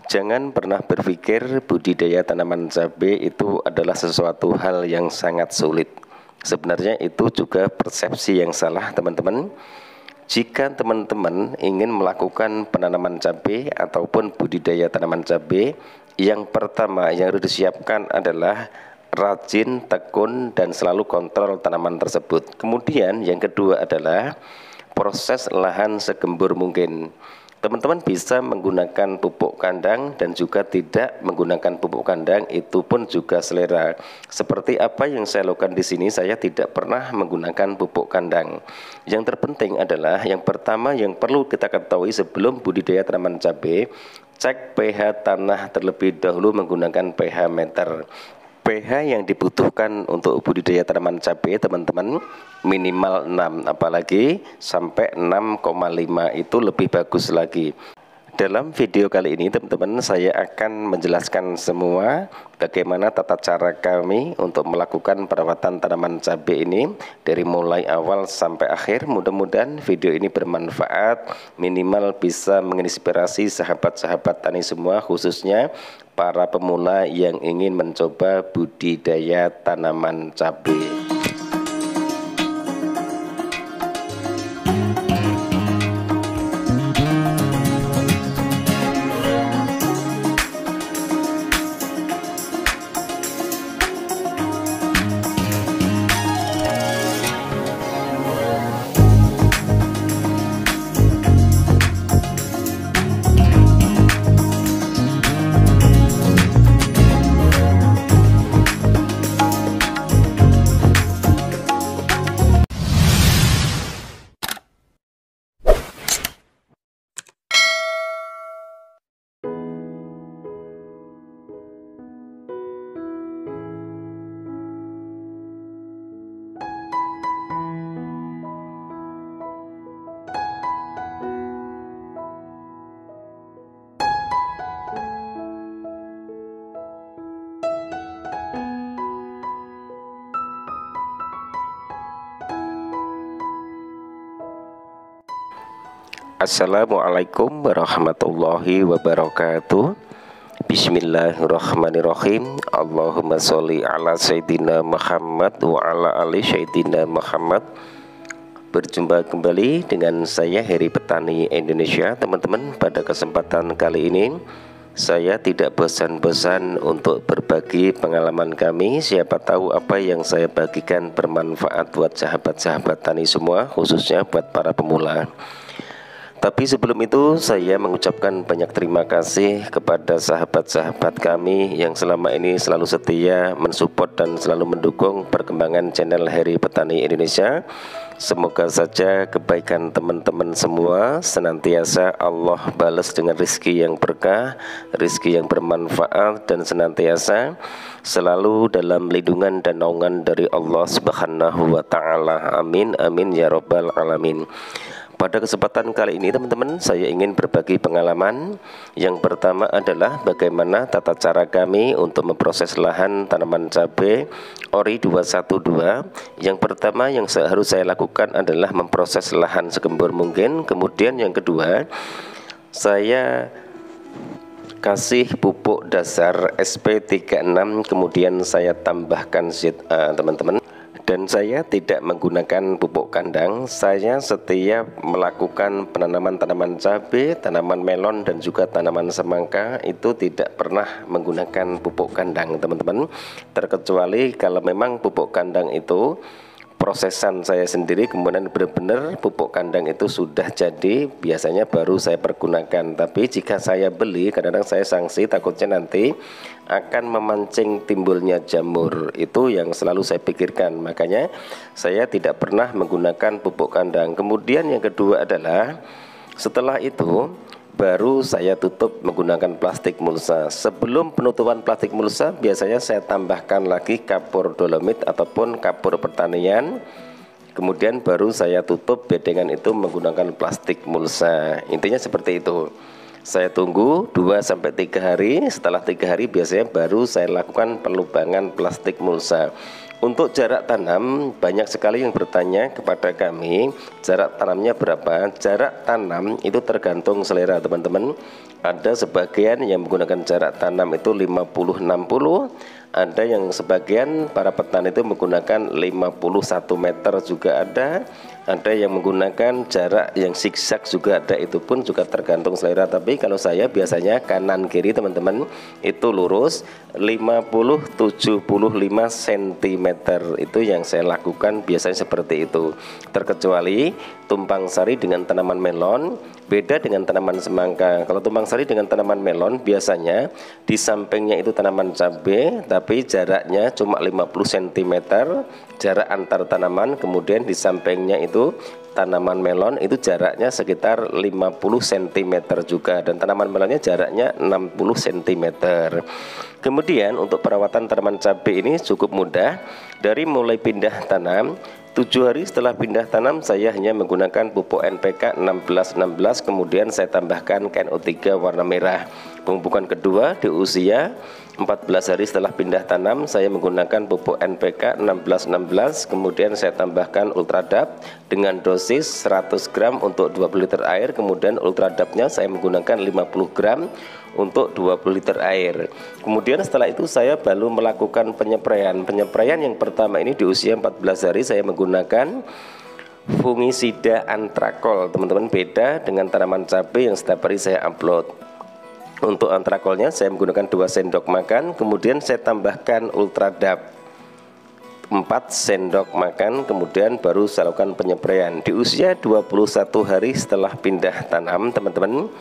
Jangan pernah berpikir budidaya tanaman cabai itu adalah sesuatu hal yang sangat sulit. Sebenarnya itu juga persepsi yang salah, teman-teman. Jika teman-teman ingin melakukan penanaman cabai ataupun budidaya tanaman cabai, yang pertama yang harus disiapkan adalah rajin, tekun, dan selalu kontrol tanaman tersebut. Kemudian yang kedua adalah proses lahan segembur mungkin. Teman-teman bisa menggunakan pupuk kandang dan juga tidak menggunakan pupuk kandang, itu pun juga selera. Seperti apa yang saya lakukan di sini, saya tidak pernah menggunakan pupuk kandang. Yang terpenting adalah yang pertama yang perlu kita ketahui sebelum budidaya tanaman cabai, cek pH tanah terlebih dahulu menggunakan pH meter. pH yang dibutuhkan untuk budidaya tanaman cabai, teman-teman, minimal 6, apalagi sampai 6,5 itu lebih bagus lagi. Dalam video kali ini, teman-teman, saya akan menjelaskan semua bagaimana tata cara kami untuk melakukan perawatan tanaman cabai ini dari mulai awal sampai akhir. Mudah-mudahan video ini bermanfaat, minimal bisa menginspirasi sahabat-sahabat tani semua, khususnya para pemula yang ingin mencoba budidaya tanaman cabai. Assalamualaikum warahmatullahi wabarakatuh. Bismillahirrahmanirrahim. Allahumma sholli ala Sayyidina Muhammad wa ala ali Sayyidina Muhammad. Berjumpa kembali dengan saya Heri Petani Indonesia. Teman-teman, pada kesempatan kali ini saya tidak bosan-bosan untuk berbagi pengalaman kami. Siapa tahu apa yang saya bagikan bermanfaat buat sahabat-sahabat tani semua, khususnya buat para pemula. Tapi sebelum itu saya mengucapkan banyak terima kasih kepada sahabat-sahabat kami yang selama ini selalu setia mensupport dan selalu mendukung perkembangan channel Heri Petani Indonesia. Semoga saja kebaikan teman-teman semua senantiasa Allah balas dengan rezeki yang berkah, rezeki yang bermanfaat, dan senantiasa selalu dalam lindungan dan naungan dari Allah Subhanahu wa Ta'ala. Amin, amin ya Rabbal Alamin. Pada kesempatan kali ini, teman-teman, saya ingin berbagi pengalaman. Yang pertama adalah bagaimana tata cara kami untuk memproses lahan tanaman cabai Ori 212. Yang pertama yang harus saya lakukan adalah memproses lahan segembur mungkin. Kemudian yang kedua, saya kasih pupuk dasar SP36, kemudian saya tambahkan ZA, teman-teman. Dan saya tidak menggunakan pupuk kandang. Saya setiap melakukan penanaman tanaman cabai, tanaman melon, dan juga tanaman semangka itu tidak pernah menggunakan pupuk kandang, teman-teman. Terkecuali kalau memang pupuk kandang itu prosesan saya sendiri, kemudian benar-benar pupuk kandang itu sudah jadi, biasanya baru saya pergunakan. Tapi jika saya beli, kadang-kadang saya sanksi, takutnya nanti akan memancing timbulnya jamur. Itu yang selalu saya pikirkan, makanya saya tidak pernah menggunakan pupuk kandang. Kemudian yang kedua adalah setelah itu baru saya tutup menggunakan plastik mulsa. Sebelum penutupan plastik mulsa, biasanya saya tambahkan lagi kapur dolomit ataupun kapur pertanian. Kemudian baru saya tutup bedengan itu menggunakan plastik mulsa. Intinya seperti itu. Saya tunggu 2-3 hari. Setelah 3 hari biasanya baru saya lakukan pelubangan plastik mulsa. Untuk jarak tanam, banyak sekali yang bertanya kepada kami, jarak tanamnya berapa? Jarak tanam itu tergantung selera teman-teman. Ada sebagian yang menggunakan jarak tanam itu 50-60, ada yang sebagian para petani itu menggunakan 51 meter juga ada yang menggunakan jarak yang zigzag juga ada, itu pun juga tergantung selera. Tapi kalau saya biasanya kanan kiri teman-teman itu lurus 50-75 cm, itu yang saya lakukan biasanya seperti itu. Terkecuali tumpang sari dengan tanaman melon beda dengan tanaman semangka. Kalau tumpang sari dengan tanaman melon biasanya di sampingnya itu tanaman cabai, tapi jaraknya cuma 50 cm jarak antar tanaman, kemudian di sampingnya itu tanaman melon itu jaraknya sekitar 50 cm juga, dan tanaman melonnya jaraknya 60 cm. Kemudian untuk perawatan tanaman cabai ini cukup mudah. Dari mulai pindah tanam 7 hari setelah pindah tanam saya hanya menggunakan pupuk NPK 16-16, kemudian saya tambahkan KNO3 warna merah. Pemupukan kedua di usia 14 hari setelah pindah tanam saya menggunakan pupuk NPK 16-16, kemudian saya tambahkan Ultradap dengan dosis 100 gram untuk 20 liter air, kemudian Ultradapnya saya menggunakan 50 gram untuk 20 liter air. Kemudian setelah itu saya baru melakukan penyepraian. Penyepraian yang pertama ini di usia 14 hari saya menggunakan fungisida antrakol. Teman-teman, beda dengan tanaman cabai yang setiap hari saya upload. Untuk antrakolnya saya menggunakan 2 sendok makan, kemudian saya tambahkan Ultradap 4 sendok makan, kemudian baru saya lakukan penyepraian. Di usia 21 hari setelah pindah tanam teman-teman,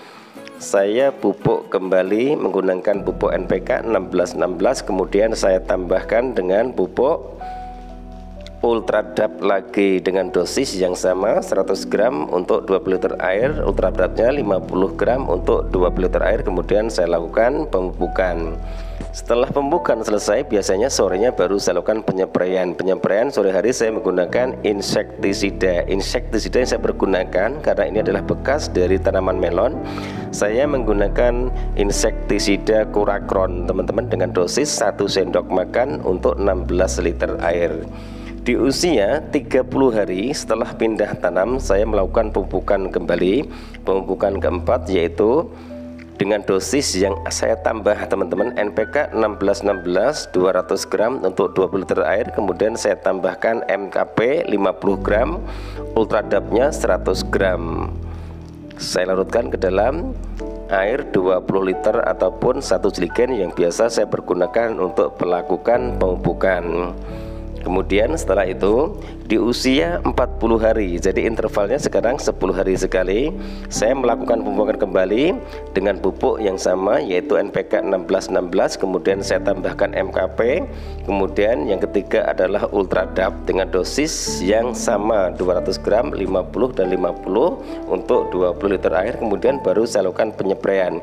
saya pupuk kembali menggunakan pupuk NPK 16-16, kemudian saya tambahkan dengan pupuk Ultradap lagi dengan dosis yang sama 100 gram untuk 20 liter air, Ultradapnya 50 gram untuk 20 liter air, kemudian saya lakukan pemupukan. Setelah pemupukan selesai, biasanya sorenya baru saya lakukan penyepraian. Penyepraian sore hari saya menggunakan insektisida. Insektisida yang saya pergunakan karena ini adalah bekas dari tanaman melon, saya menggunakan insektisida Kurakron teman-teman dengan dosis 1 sendok makan untuk 16 liter air. Di usia 30 hari setelah pindah tanam saya melakukan pemupukan kembali. Pemupukan keempat yaitu dengan dosis yang saya tambah teman-teman, NPK 16-16 200 gram untuk 20 liter air, kemudian saya tambahkan MKP 50 gram, Ultradapnya 100 gram. Saya larutkan ke dalam air 20 liter ataupun 1 jerigen yang biasa saya pergunakan untuk melakukan pemupukan. Kemudian setelah itu di usia 40 hari, jadi intervalnya sekarang 10 hari sekali, saya melakukan pemupukan kembali dengan pupuk yang sama yaitu NPK 16-16, kemudian saya tambahkan MKP, kemudian yang ketiga adalah Ultradap dengan dosis yang sama 200 gram 50 dan 50 untuk 20 liter air, kemudian baru saya lakukan penyepraian.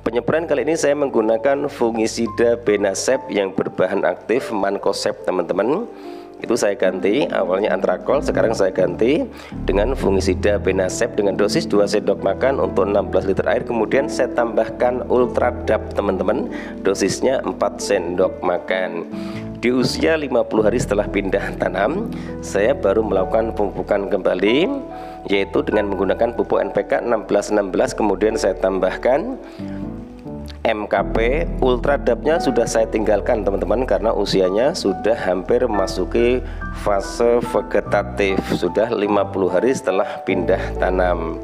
Penyepraian kali ini saya menggunakan fungisida Benasep yang berbahan aktif Mancozeb teman-teman. Itu saya ganti, awalnya antrakol, sekarang saya ganti dengan fungisida Benasep dengan dosis 2 sendok makan untuk 16 liter air, kemudian saya tambahkan Ultradap teman-teman, dosisnya 4 sendok makan. Di usia 50 hari setelah pindah tanam, saya baru melakukan pemupukan kembali yaitu dengan menggunakan pupuk NPK 16-16, kemudian saya tambahkan MKP. Ultradapnya sudah saya tinggalkan teman-teman karena usianya sudah hampir memasuki fase vegetatif, sudah 50 hari setelah pindah tanam.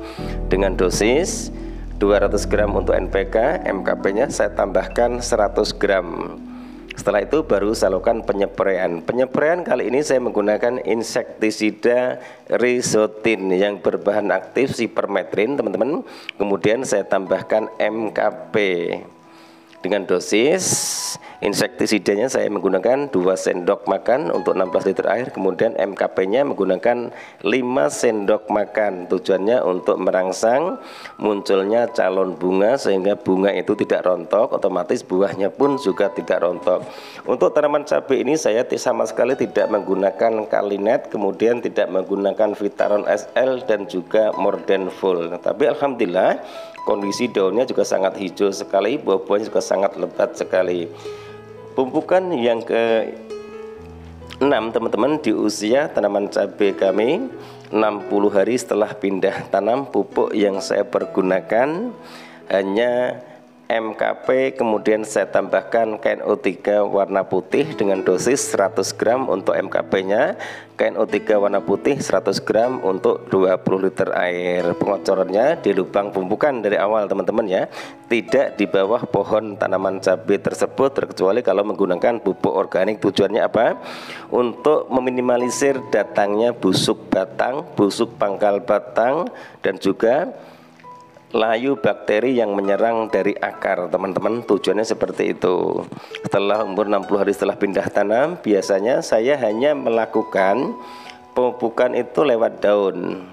Dengan dosis 200 gram untuk NPK, MKP-nya saya tambahkan 100 gram. Setelah itu baru saya lakukan penyepraian. Penyepraian kali ini saya menggunakan insektisida Rizotin yang berbahan aktif Sipermetrin teman-teman. Kemudian saya tambahkan MKP dengan dosis insektisidanya saya menggunakan 2 sendok makan untuk 16 liter air, kemudian MKP-nya menggunakan 5 sendok makan. Tujuannya untuk merangsang munculnya calon bunga sehingga bunga itu tidak rontok, otomatis buahnya pun juga tidak rontok. Untuk tanaman cabai ini saya sama sekali tidak menggunakan Kalinet, kemudian tidak menggunakan Vitaron SL dan juga Mordenful. Tapi alhamdulillah kondisi daunnya juga sangat hijau sekali, buah-buahnya juga sangat lebat sekali. Pemupukan yang 6 teman-teman, di usia tanaman cabai kami 60 hari setelah pindah tanam, pupuk yang saya pergunakan hanya MKP, kemudian saya tambahkan KNO3 warna putih dengan dosis 100 gram untuk MKP-nya, KNO3 warna putih 100 gram untuk 20 liter air. Pengocorannya di lubang pembukaan dari awal teman-teman ya, tidak di bawah pohon tanaman cabai tersebut, terkecuali kalau menggunakan pupuk organik. Tujuannya apa? Untuk meminimalisir datangnya busuk batang, busuk pangkal batang, dan juga layu bakteri yang menyerang dari akar teman-teman. Tujuannya seperti itu. Setelah umur 60 hari setelah pindah tanam, biasanya saya hanya melakukan pemupukan itu lewat daun.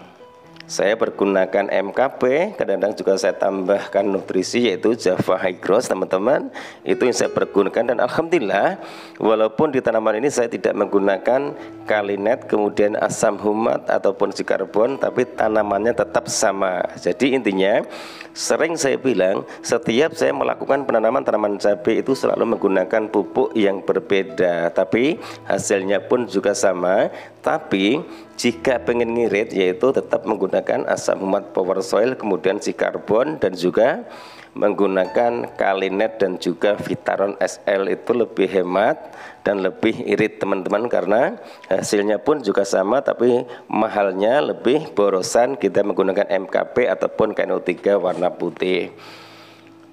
Saya pergunakan MKP, kadang-kadang juga saya tambahkan nutrisi yaitu Java High Growth teman-teman. Itu yang saya pergunakan, dan alhamdulillah walaupun di tanaman ini saya tidak menggunakan kalinet, kemudian asam humat ataupun sikarbon, tapi tanamannya tetap sama. Jadi intinya sering saya bilang setiap saya melakukan penanaman tanaman cabai itu selalu menggunakan pupuk yang berbeda, tapi hasilnya pun juga sama. Tapi jika pengen ngirit yaitu tetap menggunakan asam humat power soil, kemudian sikarbon, dan juga menggunakan kalinet dan juga Vitaron SL. Itu lebih hemat dan lebih irit teman-teman, karena hasilnya pun juga sama tapi mahalnya lebih borosan kita menggunakan MKP ataupun KNO3 warna putih.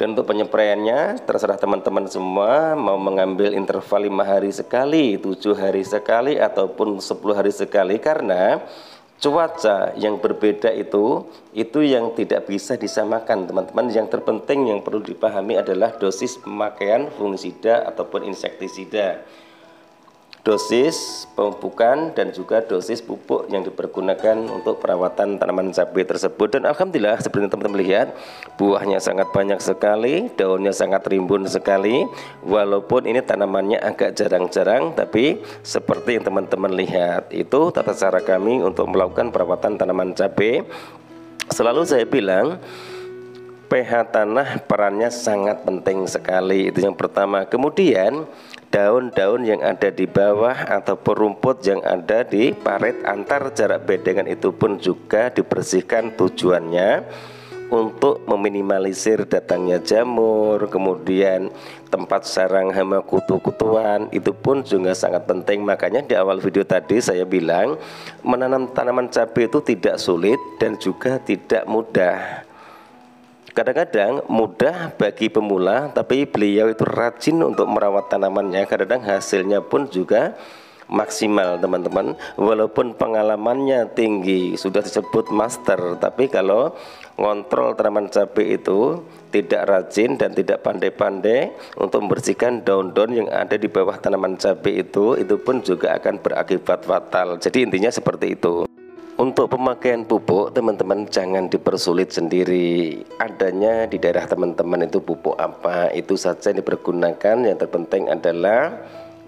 Dan untuk penyepraiannya terserah teman-teman semua, mau mengambil interval 5 hari sekali, 7 hari sekali, ataupun 10 hari sekali, karena cuaca yang berbeda itu yang tidak bisa disamakan teman-teman. Yang terpenting yang perlu dipahami adalah dosis pemakaian fungisida ataupun insektisida, dosis pemupukan, dan juga dosis pupuk yang dipergunakan untuk perawatan tanaman cabai tersebut. Dan alhamdulillah seperti teman-teman lihat, buahnya sangat banyak sekali, daunnya sangat rimbun sekali. Walaupun ini tanamannya agak jarang-jarang, tapi seperti yang teman-teman lihat, itu tata cara kami untuk melakukan perawatan tanaman cabai. Selalu saya bilang pH tanah perannya sangat penting sekali, itu yang pertama. Kemudian daun-daun yang ada di bawah ataupun rumput yang ada di parit antar jarak bedengan itu pun juga dibersihkan. Tujuannya untuk meminimalisir datangnya jamur, kemudian tempat sarang hama kutu-kutuan, itu pun juga sangat penting. Makanya di awal video tadi saya bilang menanam tanaman cabai itu tidak sulit dan juga tidak mudah. Kadang-kadang mudah bagi pemula, tapi beliau itu rajin untuk merawat tanamannya. Kadang-kadang hasilnya pun juga maksimal teman-teman. Walaupun pengalamannya tinggi, sudah disebut master, tapi kalau ngontrol tanaman cabai itu tidak rajin dan tidak pandai-pandai untuk membersihkan daun-daun yang ada di bawah tanaman cabai itu pun juga akan berakibat fatal. Jadi intinya seperti itu. Untuk pemakaian pupuk teman-teman jangan dipersulit sendiri. Adanya di daerah teman-teman itu pupuk apa, itu saja yang dipergunakan. Yang terpenting adalah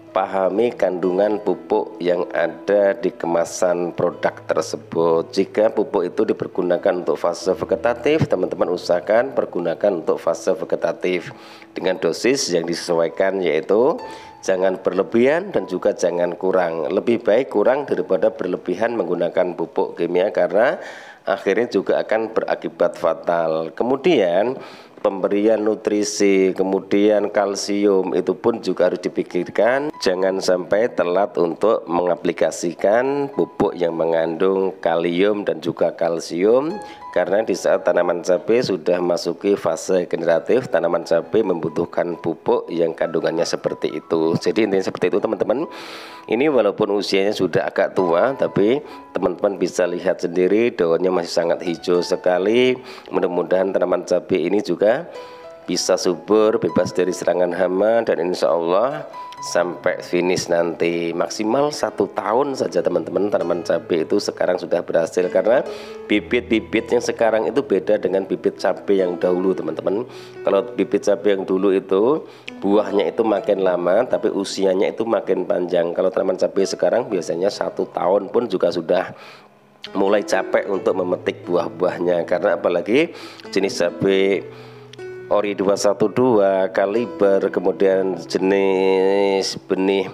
pahami kandungan pupuk yang ada di kemasan produk tersebut. Jika pupuk itu dipergunakan untuk fase vegetatif, teman-teman usahakan pergunakan untuk fase vegetatif dengan dosis yang disesuaikan, yaitu jangan berlebihan dan juga jangan kurang. Lebih baik kurang daripada berlebihan menggunakan pupuk kimia, karena akhirnya juga akan berakibat fatal. Kemudian pemberian nutrisi, kemudian kalsium, itu pun juga harus dipikirkan. Jangan sampai telat untuk mengaplikasikan pupuk yang mengandung kalium dan juga kalsium, karena di saat tanaman cabai sudah masuki fase generatif, tanaman cabai membutuhkan pupuk yang kandungannya seperti itu. Jadi intinya seperti itu teman-teman. Ini walaupun usianya sudah agak tua, tapi teman-teman bisa lihat sendiri daunnya masih sangat hijau sekali. Mudah-mudahan tanaman cabai ini juga bisa subur, bebas dari serangan hama, dan insya Allah sampai finish nanti maksimal 1 tahun saja teman-teman. Tanaman cabai itu sekarang sudah berhasil, karena bibit-bibit yang sekarang itu beda dengan bibit cabai yang dahulu teman-teman. Kalau bibit cabai yang dulu itu buahnya itu makin lama tapi usianya itu makin panjang. Kalau tanaman cabai sekarang biasanya 1 tahun pun juga sudah mulai capek untuk memetik buah-buahnya, karena apalagi jenis cabai Ori 212, kaliber, kemudian jenis benih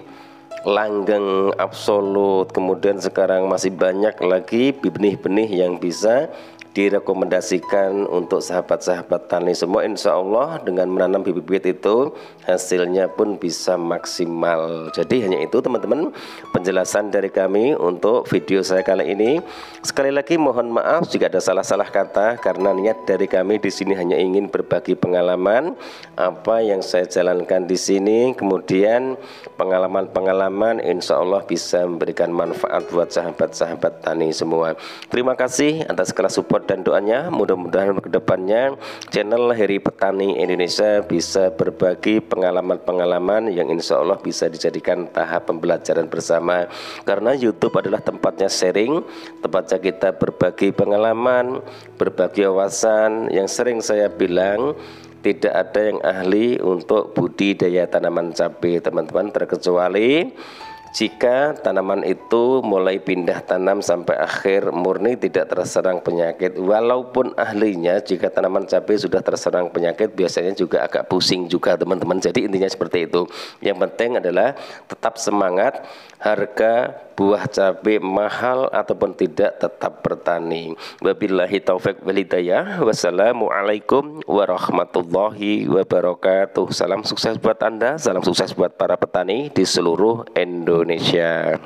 langgeng absolut, kemudian sekarang masih banyak lagi benih-benih yang bisa direkomendasikan untuk sahabat-sahabat tani semua. Insya Allah dengan menanam bibit-bibit itu hasilnya pun bisa maksimal. Jadi hanya itu teman-teman penjelasan dari kami untuk video saya kali ini. Sekali lagi mohon maaf jika ada salah-salah kata, karena niat dari kami di sini hanya ingin berbagi pengalaman apa yang saya jalankan di sini, kemudian pengalaman-pengalaman insya Allah bisa memberikan manfaat buat sahabat-sahabat tani semua. Terima kasih atas segala support dan doanya. Mudah-mudahan kedepannya channel Heri Petani Indonesia bisa berbagi pengalaman-pengalaman yang insya Allah bisa dijadikan tahap pembelajaran bersama, karena YouTube adalah tempatnya sharing, tempatnya kita berbagi pengalaman, berbagi wawasan. Yang sering saya bilang, tidak ada yang ahli untuk budidaya tanaman cabai teman-teman, terkecuali jika tanaman itu mulai pindah tanam sampai akhir murni tidak terserang penyakit. Walaupun ahlinya, jika tanaman cabai sudah terserang penyakit biasanya juga agak pusing juga teman-teman. Jadi intinya seperti itu. Yang penting adalah tetap semangat, harga buah cabai mahal ataupun tidak tetap bertani. Wabillahi taufik wal hidayah. Wassalamualaikum warahmatullahi wabarakatuh. Salam sukses buat Anda, salam sukses buat para petani di seluruh Indonesia.